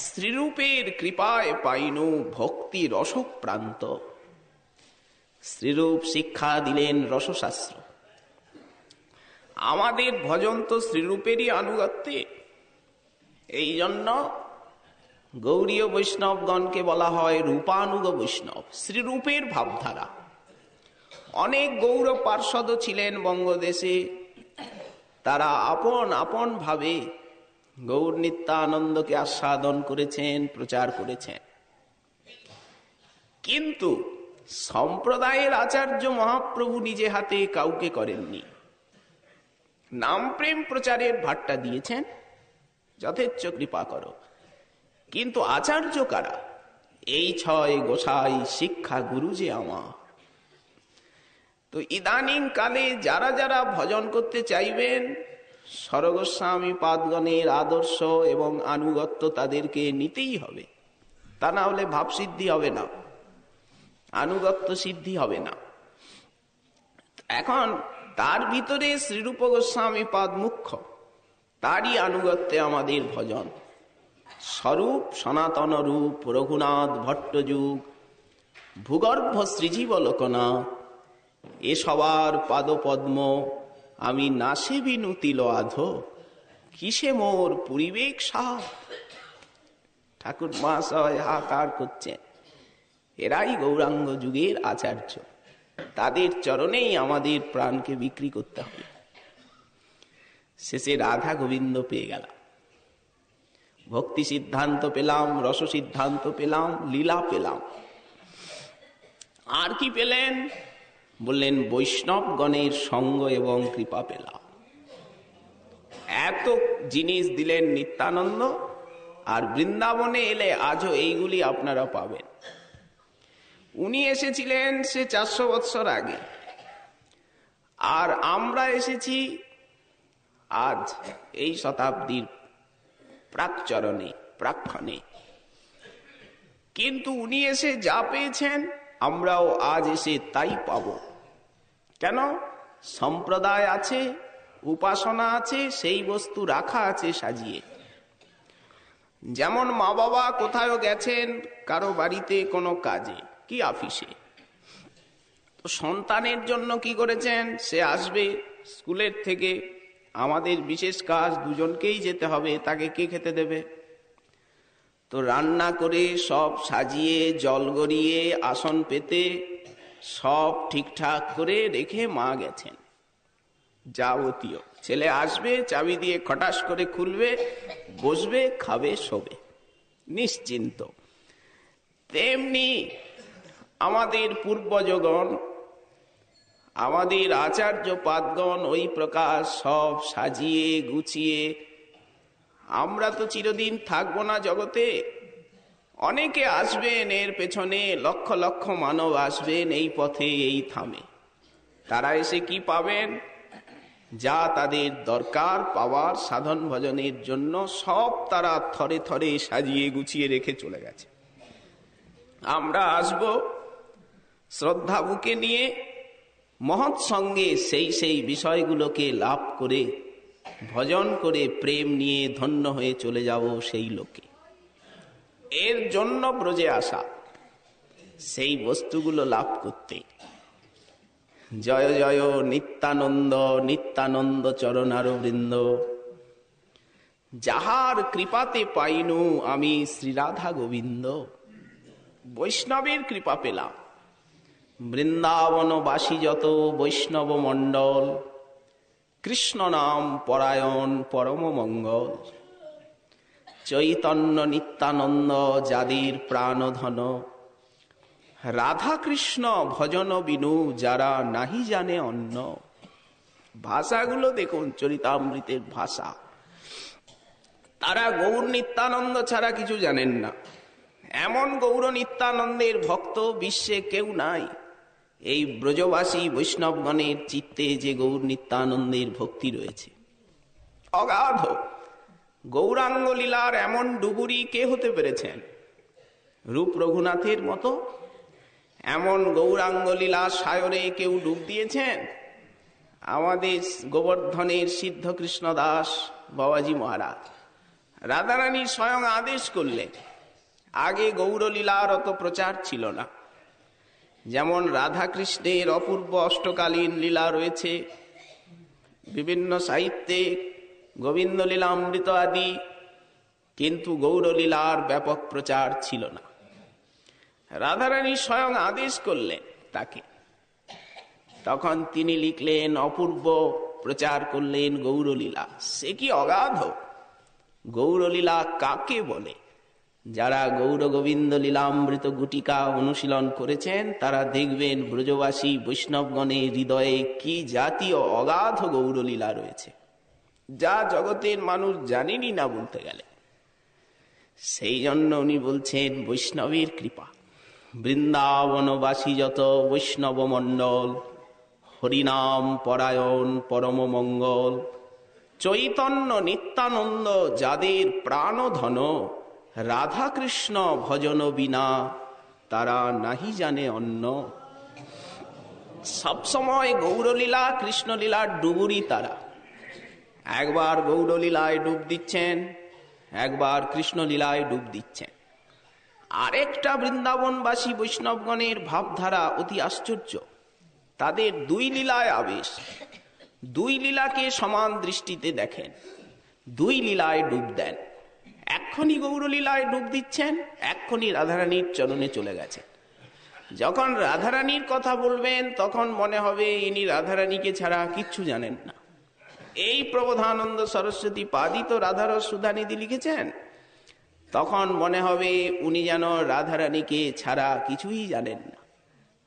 শ্রীরূপের কৃপায় পাইনু ভক্তি রসপ্রান্ত। শ্রীরূপ শিক্ষা দিলেন রসশাস্ত্র। আমাদের ভজন তো শ্রীরূপেরই আনুগত্যে। এই জন্য গৌড়ীয় বৈষ্ণবগণকে বলা হয় রূপানুগ বৈষ্ণব, শ্রীরূপের ভাবধারা। অনেক গৌর পার্ষদ ছিলেন বঙ্গদেশে, তারা আপন আপন ভাবে গৌর নিত্যানন্দকে আস্বাদন করেছেন, প্রচার করেছেন। কিন্তু সম্প্রদায়ের আচার্য মহাপ্রভু নিজে হাতে কাউকে করেননি। নাম প্রেম প্রচারের ভাট্টা দিয়েছেন, যথেচ্ছ কৃপা করো। কিন্তু আচার্য কারা? এই ছয় গোসাই শিক্ষা গুরু যে আমার। তো ইদানিং কালে যারা যারা ভজন করতে চাইবেন, সরগোস্বামী পাদগণের আদর্শ এবং আনুগত্য তাদেরকে নিতেই হবে। তা না হলে ভাব সিদ্ধি হবে না, আনুগত্য সিদ্ধি হবে না। এখন তার ভিতরে শ্রীরূপ গোস্বামী পাদ মুখ্য, তারই আনুগত্যে আমাদের ভজন। স্বরূপ সনাতন রূপ রঘুনাথ ভট্টযুগ ভূগর্ভ শ্রীজীব লোকনাথ, এ সবার পাদপদ্ম আমি নাসে বিনুতিল আধো, কিসে মোর পরিবেক সাপ। ঠাকুর মহাশয় হাহাকার করছেন, এরাই গৌরাঙ্গ যুগের আচার্য, তাদের চরণেই আমাদের প্রাণকে বিক্রি করতে হবে। শেষে রাধা গোবিন্দ পেয়ে গেলাম, ভক্তি সিদ্ধান্ত পেলাম, রস সিদ্ধান্ত পেলাম, লীলা পেলাম। আর কি পেলেন? বললেন বৈষ্ণবগণের সঙ্গ এবং কৃপা পেলাম। এত জিনিস দিলেন নিত্যানন্দ। আর বৃন্দাবনে এলে আজও এইগুলি আপনারা পাবেন। উনি এসেছিলেন সে 400 বৎসর আগে, আর আমরা এসেছি আজ এই শতাব্দীর প্রাকচরণে প্রাক্ষণে। কিন্তু উনি এসে যা পেয়েছেন আমরাও আজ এসে তাই পাব। কেন? সম্প্রদায় আছে, উপাসনা আছে, সেই বস্তু রাখা আছে সাজিয়ে। যেমন মা বাবা কোথাও গেছেন কারো বাড়িতে কোনো কাজে কি অফিসে, তো সন্তানের জন্য কি করেছেন, সে আসবে স্কুলের থেকে, আমাদের বিশেষ কাজ, দুজনকেই যেতে হবে, তাকে কে খেতে দেবে? তো রান্না করে সব সাজিয়ে জল গড়িয়ে আসন পেতে সব ঠিকঠাক করে রেখে মা গেছেন। যাবতীয় ছেলে আসবে, চাবি দিয়ে খটাস করে খুলবে, বসবে, খাবে, শোবে, নিশ্চিন্ত। তেমনি আমাদের পূর্বজগণ, আমাদের আচার্য পাদগণ ওই প্রকার সব সাজিয়ে গুছিয়ে। আমরা তো চিরদিন থাকবো না জগতে, অনেকে আসবেন, এর পেছনে লক্ষ লক্ষ মানব আসবেন, এই পথে এই থামে। তারা এসে কি পাবেন? যা তাদের দরকার পাওয়ার সাধন ভজনের জন্য সব তারা থরে থরে সাজিয়ে গুছিয়ে রেখে চলে গেছে। আমরা আসব শ্রদ্ধা বুকে নিয়ে, মহৎ সঙ্গে সেই সেই বিষয়গুলোকে লাভ করে ভজন করে প্রেম নিয়ে ধন্য হয়ে চলে যাব সেই লোকে। এর জন্য ব্রজে আসা, সেই বস্তুগুলো লাভ করতে। জয় জয় নিত্যানন্দ, নিত্যানন্দ চরণার বৃন্দ, যাহার কৃপাতে পাইনু আমি শ্রীরাধা গোবিন্দ। বৈষ্ণবের কৃপা পেলাম। বৃন্দাবনবাসী যত বৈষ্ণব মণ্ডল, কৃষ্ণ নাম পরায়ণ পরম মঙ্গল। চৈতন্য নিত্যানন্দ যাদের প্রাণধন, রাধা কৃষ্ণ ভজন বিনু যারা নাহি জানে অন্য। ভাষাগুলো দেখুন, চরিতামৃতের ভাষা। তারা গৌর নিত্যানন্দ ছাড়া কিছু জানেন না। এমন গৌর নিত্যানন্দের ভক্ত বিশ্বে কেউ নাই। এই ব্রজবাসী বৈষ্ণবগণের চিত্তে যে গৌর নিত্যানন্দের ভক্তি রয়েছে অগাধ। গৌরাঙ্গ লীলার এমন ডুবুরি কে হতে পেরেছেন? রূপ রঘুনাথের মতো এমন গৌরাঙ্গ লীলা সায়রে কেউ ডুব দিয়েছেন? আমাদের গোবর্ধনের সিদ্ধ কৃষ্ণ দাস বাবাজি মহারাজ, রাধারানী স্বয়ং আদেশ করলেন। আগে গৌরলীলার অত প্রচার ছিল না। যেমন রাধা কৃষ্ণের অপূর্ব অষ্টকালীন লীলা রয়েছে বিভিন্ন সাহিত্যে, গোবিন্দ লীলামৃত আদি, কিন্তু গৌরলীলার ব্যাপক প্রচার ছিল না। রাধারানী স্বয়ং আদেশ করলেন তাকে, তখন তিনি লিখলেন, অপূর্ব প্রচার করলেন গৌরলীলা। সে কি অগাধ! গৌরলীলা কাকে বলে? যারা গৌর গোবিন্দ লীলামৃত গুটিকা অনুশীলন করেছেন তারা দেখবেন ব্রজবাসী বৈষ্ণবগণের হৃদয়ে কি জাতীয় অগাধ গৌরলীলা রয়েছে, যা জগতের মানুষ জানেনি না বলতে গেলে। সেই জন্য উনি বলছেন বৈষ্ণবের কৃপা। বৃন্দাবনবাসী যত বৈষ্ণব মণ্ডল, হরিনাম পরায়ণ পরম মঙ্গল, চৈতন্য নিত্যানন্দ যাদের প্রাণধন, রাধা কৃষ্ণ ভজন বিনা তারা নাহি জানে অন্য। সবসময় গৌরলীলা কৃষ্ণলীলার ডুবুরি তারা। একবার গৌরলীলায় ডুব দিচ্ছেন, একবার কৃষ্ণলীলায় ডুব দিচ্ছেন। আরেকটা বৃন্দাবনবাসী বৈষ্ণবগণের ভাবধারা অতি আশ্চর্য। তাদের দুই লীলায় আবেশ, দুই লীলাকে সমান দৃষ্টিতে দেখেন, দুই লীলায় ডুব দেন। এক্ষুনি গৌরলীলায় ডুব দিচ্ছেন, এক্ষুনি রাধারানীর চরণে চলে গেছেন। যখন রাধারানীর কথা বলবেন তখন মনে হবে ইনি রাধারানীকে ছাড়া কিচ্ছু জানেন না। এই প্রবোধানন্দ সরস্বতী পাদই তো রাধারস সুধানিধি লিখেছেন। তখন মনে হবে উনি যেন রাধারানীকে ছাড়া কিছুই জানেন না।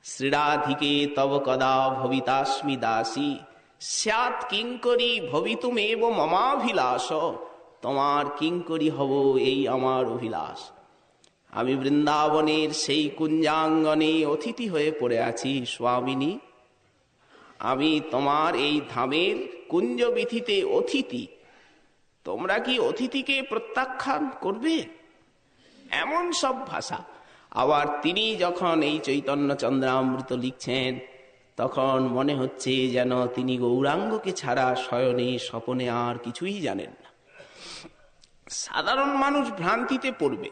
শ্রীরাধিকে তব কদা ভবিতাস্মি দাসী, স্যাৎ কিঙ্করী ভবিতুমেব মমাভিলাষ। তোমার কিঙ্করী হব এই আমার অভিলাষ। আমি বৃন্দাবনের সেই কুঞ্জাঙ্গনে অতিথি হয়ে পড়ে আছি স্বামিনী। আমি তোমার এই ধামের কুঞ্জবিথিতে অতিথি, তোমরা কি অতিথিকে প্রত্যাখ্যান করবে? এমন সব ভাষা। আবার তিনি যখন এই চৈতন্য চন্দ্রামৃত লিখছেন তখন মনে হচ্ছে যেন তিনি গৌরাঙ্গকে ছাড়া শয়নে স্বপনে আর কিছুই জানেন না। সাধারণ মানুষ ভ্রান্তিতে পড়বে।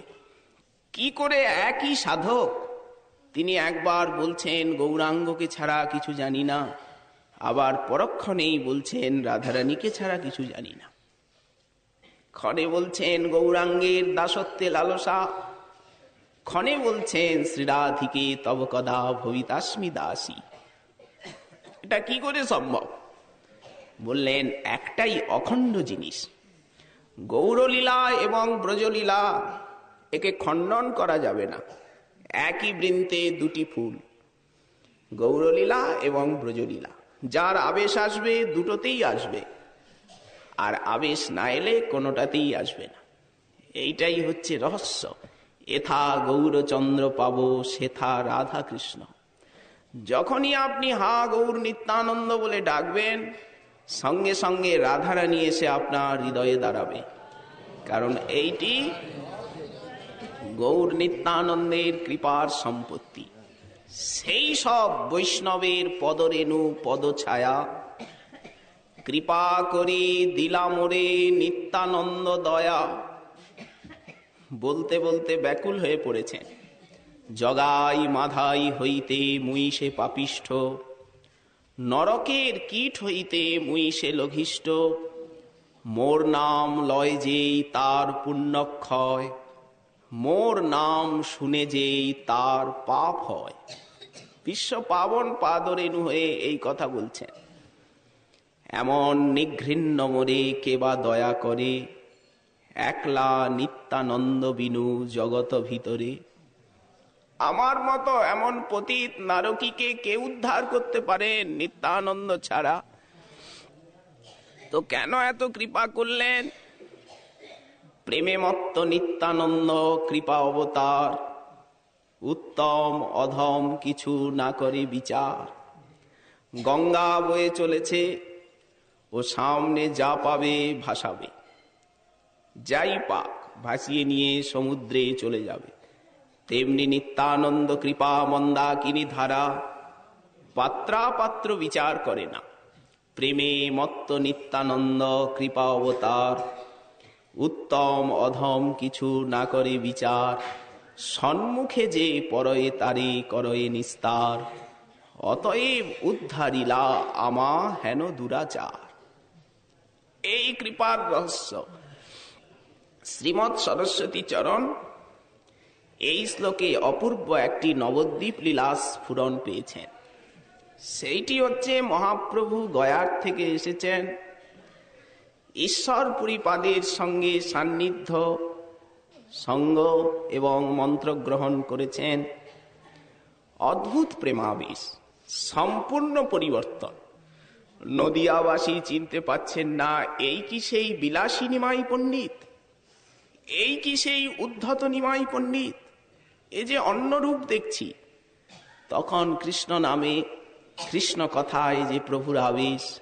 কি করে একই সাধক তিনি একবার বলছেন গৌরাঙ্গকে ছাড়া কিছু জানি না, আবার পরক্ষণেই বলছেন রাধারানীকে ছাড়া কিছু জানি না। ক্ষণে বলছেন গৌরাঙ্গের দাসত্বে লালসা, ক্ষণে বলছেন শ্রীরাধিকে তব কদা ভবিতাস্মি দাসী। এটা কি করে সম্ভব? বললেন একটাই অখণ্ড জিনিস, গৌরলীলা এবং ব্রজলীলা, একে খণ্ডন করা যাবে না। একই বৃন্তে দুটি ফুল, গৌরলীলা এবং ব্রজলীলা। যার আবেশ আসবে দুটোতেই আসবে, আর আবেশ না এলে কোনোটাতেই আসবে না। এইটাই হচ্ছে রহস্য। এথা গৌরচন্দ্র পাব সেথা রাধা কৃষ্ণ। যখনই আপনি হা গৌর নিত্যানন্দ বলে ডাকবেন, সঙ্গে সঙ্গে রাধারানী এসে আপনার হৃদয়ে দাঁড়াবে। কারণ এইটি গৌর নিত্যানন্দের কৃপার সম্পত্তি। সেই সব বৈষ্ণবের পদরেণু পদছায়া, কৃপা করি দিলামোরে নিত্যানন্দ দয়া। বলতে বলতে ব্যাকুল হয়ে পড়েছেন। জগাই মাধাই হইতে মুই সে পাপিষ্ঠ, নরকের কীট হইতে মুই সে লঘিষ্ঠ। মোর নাম লয় যেই তার পুণ্যক্ষয়, মোর নাম শুনে যেই তার পাপ হয়। বিশ্ব পাবন পাদরেণু হয়ে এই কথা বলছেন। এমন নিঘৃণ্য মোরে কেবা দয়া করে, একলা নিত্যানন্দ বিনু জগত ভিতরে। আমার মতো এমন পতিত নারকীকে কে উদ্ধার করতে পারেন নিত্যানন্দ ছাড়া? তো কেন এত কৃপা করলেন? প্রেমে মত্ত নিত্যানন্দ কৃপা অবতার, উত্তম অধম কিছু না করে বিচার। গঙ্গা বয়ে চলেছে, ও সামনে যা পাবে ভাসাবে, যাই পাক ভাসিয়ে নিয়ে সমুদ্রে চলে যাবে। তেমনি নিত্যানন্দ কৃপা মন্দাকিনী ধারা, পাত্রাপাত্র বিচার করে না। প্রেমে মত্ত নিত্যানন্দ কৃপা অবতার, উত্তম অধম কিছু না করে বিচার। সন্মুখে যে পরয়ে তারে করয়ে নিস্তার, অতএব উদ্ধারিলা আমা হেন দুরাচার। এই কৃপার রহস্য শ্রীমৎ সরস্বতী চরণ এই শ্লোকে অপূর্ব একটি নবদ্বীপ লীলা স্ফুরণ পেয়েছেন। সেইটি হচ্ছে মহাপ্রভু গয়ার থেকে এসেছেন, ঈশ্বর পুরীপাদের সঙ্গে সান্নিধ্য সঙ্গ এবং মন্ত্র গ্রহণ করেছেন। অদ্ভুত প্রেমাবেশ, সম্পূর্ণ পরিবর্তন। নদিয়াবাসী চিনতে পাচ্ছেন না এই কি সেই বিলাসিনী মাই পণ্ডিত? এই কি সেই উদ্ধত নিমাই পণ্ডিত? এ যে অন্য রূপ দেখছি। তখন কৃষ্ণ নামে, কৃষ্ণ কথায় যে প্রভুর আবেশ,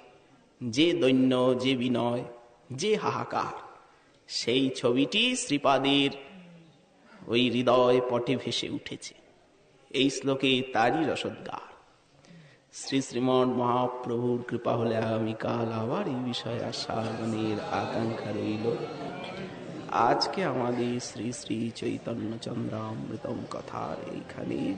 যে দৈন্য, যে বিনয়, যে হাহাকার, সেই ছবিটি শ্রীপাদের ওই হৃদয় পটে ভেসে উঠেছে। এই শ্লোকে তারই রসোদ্গার। শ্রী শ্রীমন মহাপ্রভুর কৃপা হলে আগামীকাল আবার এই বিষয়ে আস্বাদনের আকাঙ্ক্ষা রইল। আজকে আমাদের শ্রী শ্রী চৈতন্য চন্দ্রামৃতম কথার এইখানেই